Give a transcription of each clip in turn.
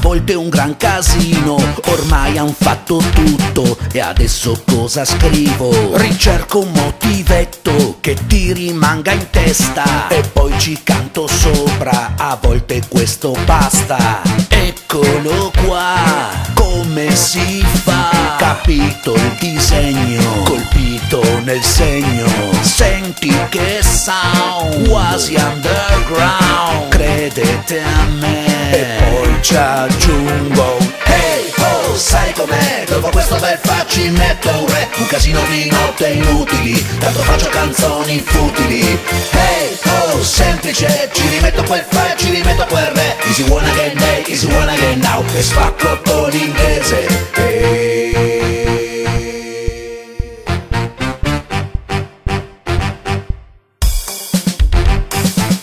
volte un gran casino. Ormai han fatto tutto e adesso cosa scrivo? Ricerco un motivetto che ti rimanga in testa e poi ci canto sopra, a volte questo basta. Eccolo qua, come si fa? Capito il disegno, colpito nel segno. Senti che sound, quasi underground. Credete a me e poi ci aggiungo. Hey ho, sai com'è? Dopo questo bel fa ci metto un re, un casino di notte inutili, tanto faccio canzoni futili. Hey ho, semplice, ci rimetto quel fa e ci rimetto quel re. Easy one again day, easy one again now, e spacco con l'inglese.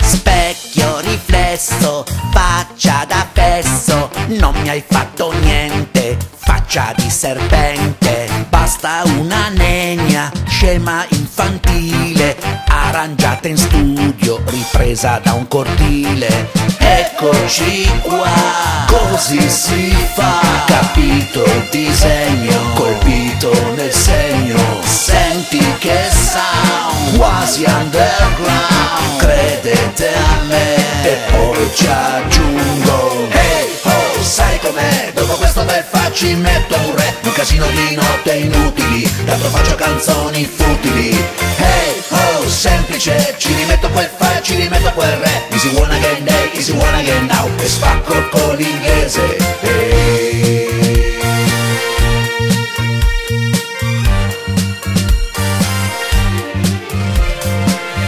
Specchio riflesso, faccia da fesso, non mi hai fatto niente, faccia di serpente. Basta una nenia, scema infantile, arrangiata in studio, ripresa da un cortile. Eccoci qua, così si fa. Capito il disegno, colpito nel segno. Senti che sound, quasi underground. Credete a me e poi ci aggiungo. Hey ho, sai com'è? Dopo questo bel fa ci metto un re, un casino di notte inutili, tanto faccio canzoni futili. Hey ho, semplice, ci rimetto quel fa e ci rimetto quel re. Easy one again day, easy one again now, e spacco con l'inglese.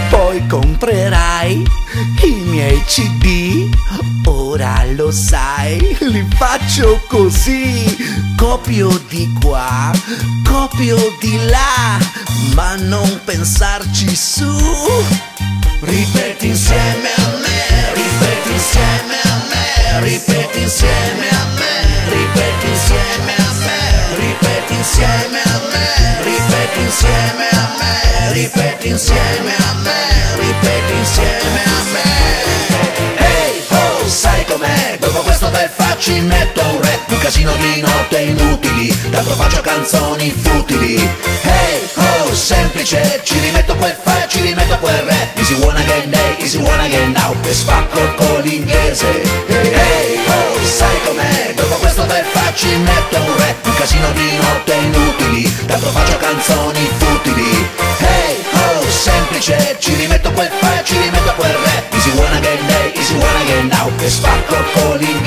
Poi comprerai i miei CD, ora lo sai, li faccio così. Copio di qua, copio di là, ma non pensarci su. Ripeti insieme a me, ripeti insieme a me, ripeti insieme a me, ripeti insieme a me, ripeti insieme a me, ripeti insieme a me, ripeti insieme a me, ripeti insieme a me. Hey ho, sai com'è? Dopo questo bel fa ci metto un re, un casino di notte inutili, tanto faccio canzoni futili. Hey ho, semplice, ci rimetto quel fa e ci rimetto quel re. Easy one again day, easy one again now, e spacco con l'inglese. Hey ho, sai com'è? Dopo questo bel fa ci metto un re, un casino di notte inutili, tanto faccio canzoni futili. Hey ho, semplice, ci rimetto quel fa e ci rimetto quel re. Easy one again day, easy one again now, e spacco con l'inglese.